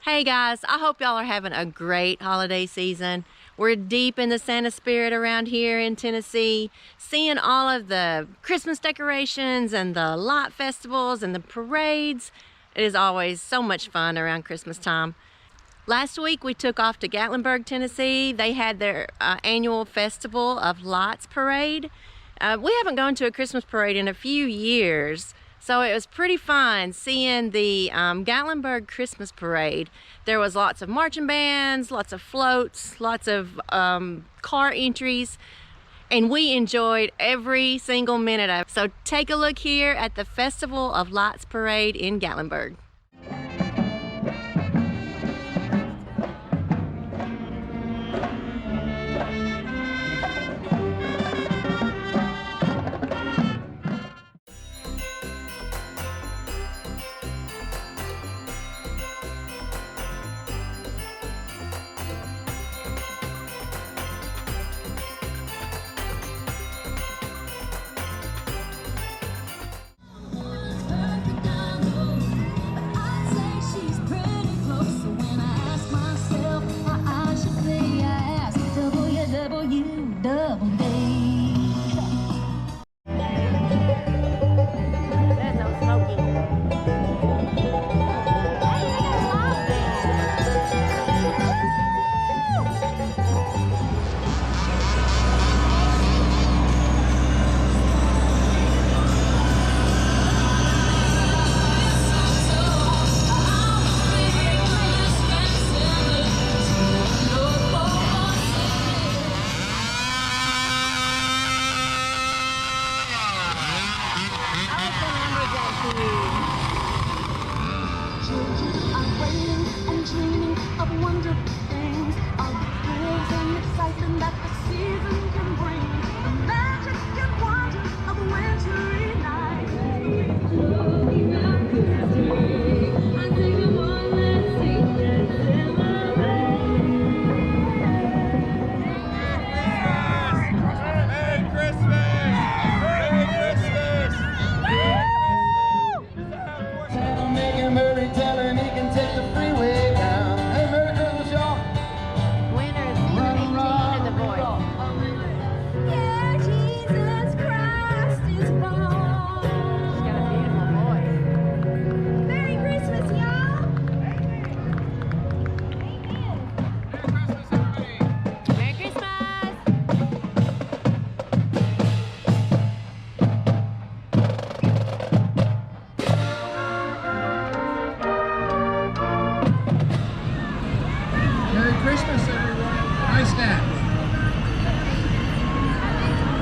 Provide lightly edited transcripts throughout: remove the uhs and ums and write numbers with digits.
Hey guys, I hope y'all are having a great holiday season. We're deep in the Santa spirit around here in Tennessee, seeing all of the Christmas decorations and the light festivals and the parades. It is always so much fun around Christmas time. Last week we took off to Gatlinburg, Tennessee. They had their annual Festival of Lights parade. We haven't gone to a Christmas parade in a few years, so it was pretty fun seeing the Gatlinburg Christmas parade. There was lots of marching bands, lots of floats, lots of car entries, and we enjoyed every single minute of it. So take a look here at the Festival of Lights parade in Gatlinburg.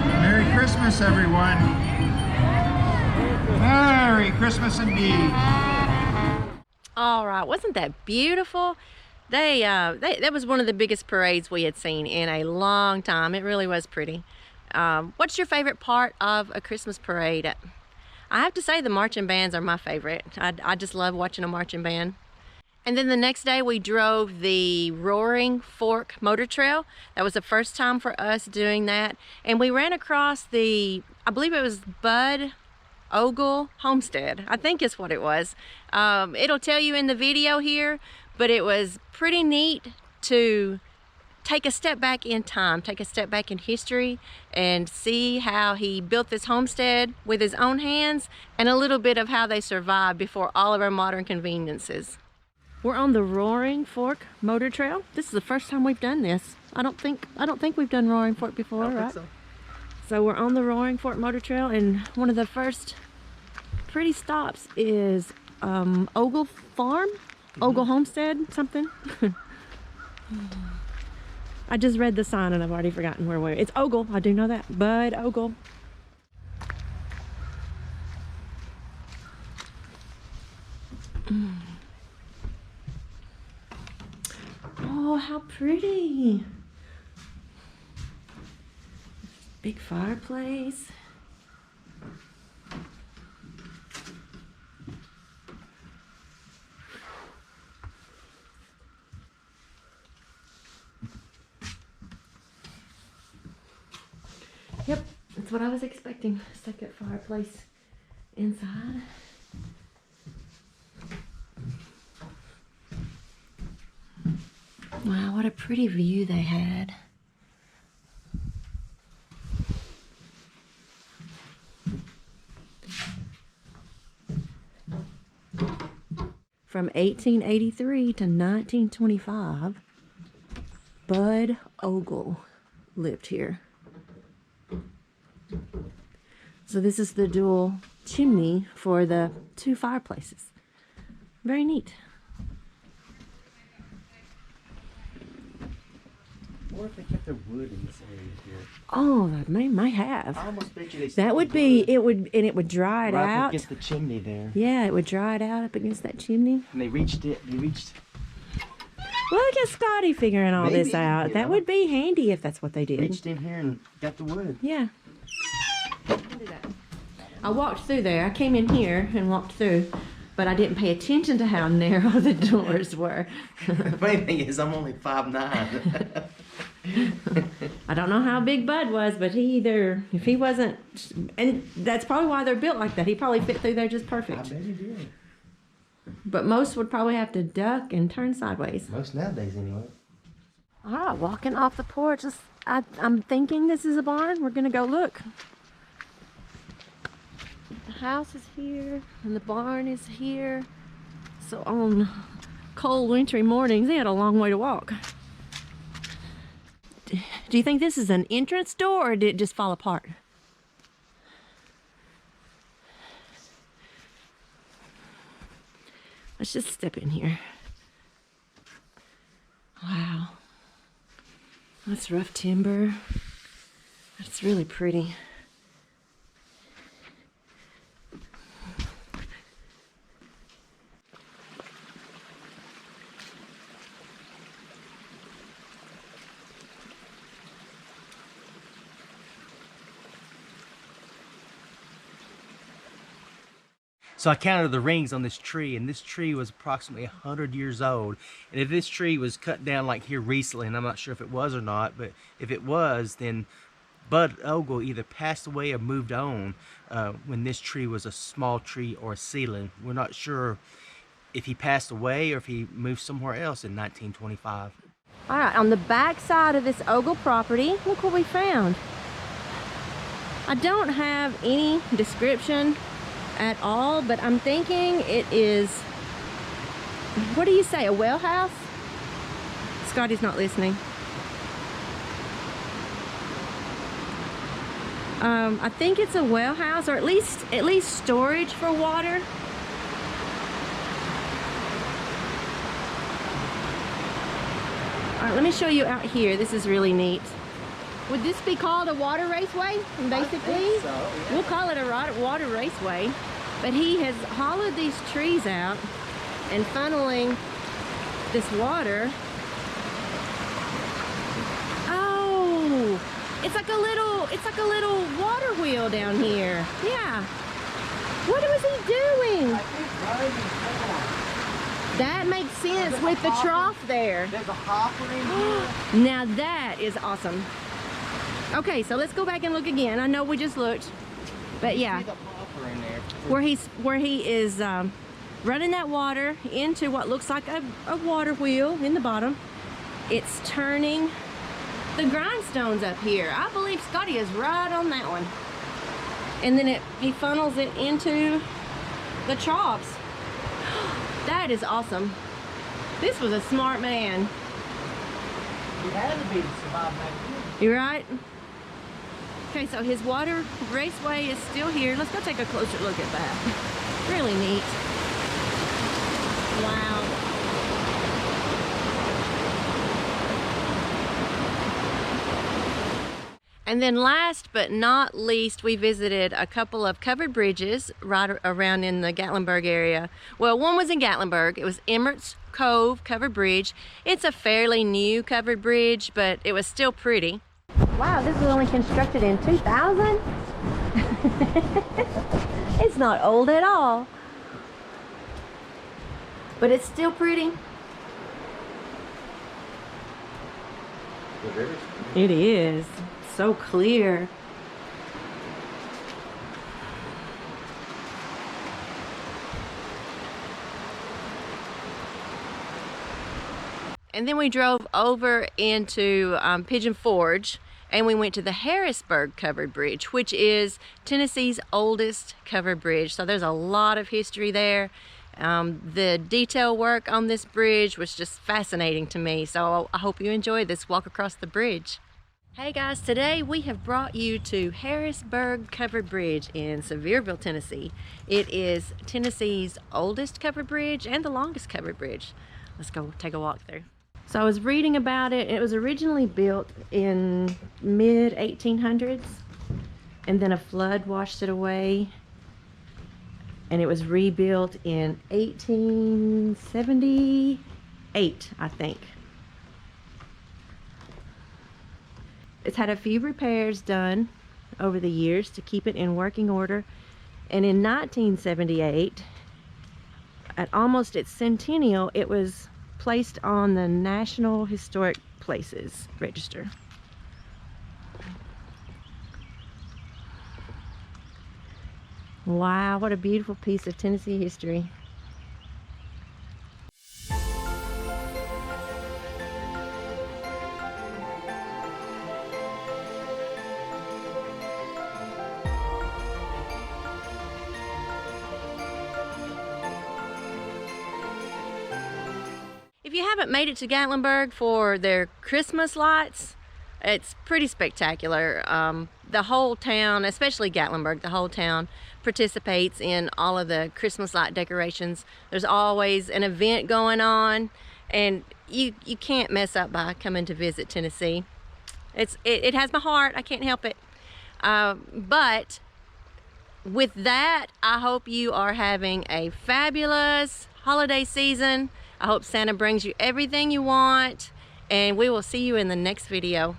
Merry Christmas, everyone. Merry Christmas indeed. All right, wasn't that beautiful? That was one of the biggest parades we had seen in a long time. It really was pretty. What's your favorite part of a Christmas parade? I have to say the marching bands are my favorite. I just love watching a marching band. And then the next day we drove the Roaring Fork Motor Trail. That was the first time for us doing that. And we ran across the, I believe it was Bud Ogle Homestead, I think is what it was. It'll tell you in the video here, but it was pretty neat to take a step back in time, take a step back in history and see how he built this homestead with his own hands and a little bit of how they survived before all of our modern conveniences. We're on the Roaring Fork Motor Trail. This is the first time we've done this. I don't think we've done Roaring Fork before, right? So we're on the Roaring Fork Motor Trail, and one of the first pretty stops is Ogle Farm, Ogle Homestead, something. I just read the sign and I've already forgotten where we're. It's Ogle, I do know that. Bud Ogle. Oh, how pretty. Big fireplace. Yep, that's what I was expecting. Second fireplace inside. Wow, what a pretty view they had. From 1883 to 1925, Bud Ogle lived here. So this is the dual chimney for the two fireplaces. Very neat. What if they kept their wood in this area here? Oh, they might have. I almost bet you they That would be, it would dry it right out. up against the chimney there. Yeah, it would dry it out up against that chimney. And they reached. Look at Scotty figuring all this out. you That know. would be handy if that's what they did. Reached in here and got the wood. Yeah. I walked through there. I came in here and walked through, but I didn't pay attention to how narrow the doors were. The funny thing is, I'm only 5'9". I don't know how big Bud was, but if he wasn't, and that's probably why they're built like that. He probably fit through there just I perfect. bet he did. But most would probably have to duck and turn sideways. Most nowadays, anyway. All right, walking off the porch. I'm thinking this is a barn. We're gonna go look. The house is here and the barn is here. So on cold wintry mornings, they had a long way to walk. Do you think this is an entrance door or did it just fall apart? Let's just step in here. Wow. That's rough timber. That's really pretty. So I counted the rings on this tree, and this tree was approximately 100 years old. And if this tree was cut down like here recently, and I'm not sure if it was or not, but if it was, then Bud Ogle either passed away or moved on when this tree was a small tree or a seedling. We're not sure if he passed away or if he moved somewhere else in 1925. All right, on the back side of this Ogle property, look what we found. I don't have any description at all, but I'm thinking it is, what do you say, a well house? Scotty's not listening. I think it's a well house, or at least storage for water. All right, let me show you out here. This is really neat. Would this be called a water raceway, basically? I think so, yeah. We'll call it a water raceway. But he has hollowed these trees out and funneling this water. Oh, it's like a little water wheel down here. Yeah. What was he doing? I think corn. That makes sense with the trough there. There's a hopper in here. Now that is awesome. Okay, so let's go back and look again. I know we just looked, but yeah. See the hopper in there. Where he is running that water into what looks like a water wheel in the bottom. It's turning the grindstones up here. I believe Scotty is right on that one. And then he funnels it into the troughs. That is awesome. This was a smart man. He had to be to survive back then. You right? Okay, so his water raceway is still here. Let's go take a closer look at that. Really neat. Wow. And then last but not least, we visited a couple of covered bridges right around in the Gatlinburg area. Well, one was in Gatlinburg. It was Emmert's Cove covered bridge. It's a fairly new covered bridge, but it was still pretty. Wow, this was only constructed in 2000? It's not old at all. But it's still pretty. It is. So clear. And then we drove over into Pigeon Forge, and we went to the Harrisburg Covered Bridge, which is Tennessee's oldest covered bridge. So there's a lot of history there. The detail work on this bridge was just fascinating to me. So I hope you enjoy this walk across the bridge. Hey guys, today we have brought you to Harrisburg Covered Bridge in Sevierville, Tennessee. It is Tennessee's oldest covered bridge and the longest covered bridge. Let's go take a walk through. So I was reading about it. It was originally built in mid-1800s, and then a flood washed it away, and it was rebuilt in 1878, I think. It's had a few repairs done over the years to keep it in working order, and in 1978, at almost its centennial, it was placed on the National Historic Places Register. Wow, what a beautiful piece of Tennessee history. If you haven't made it to Gatlinburg for their Christmas lights, it's pretty spectacular. The whole town, especially Gatlinburg, the whole town participates in all of the Christmas light decorations. There's always an event going on, and you can't mess up by coming to visit Tennessee. It has my heart, I can't help it. But with that, I hope you are having a fabulous holiday season. I hope Santa brings you everything you want, and we will see you in the next video.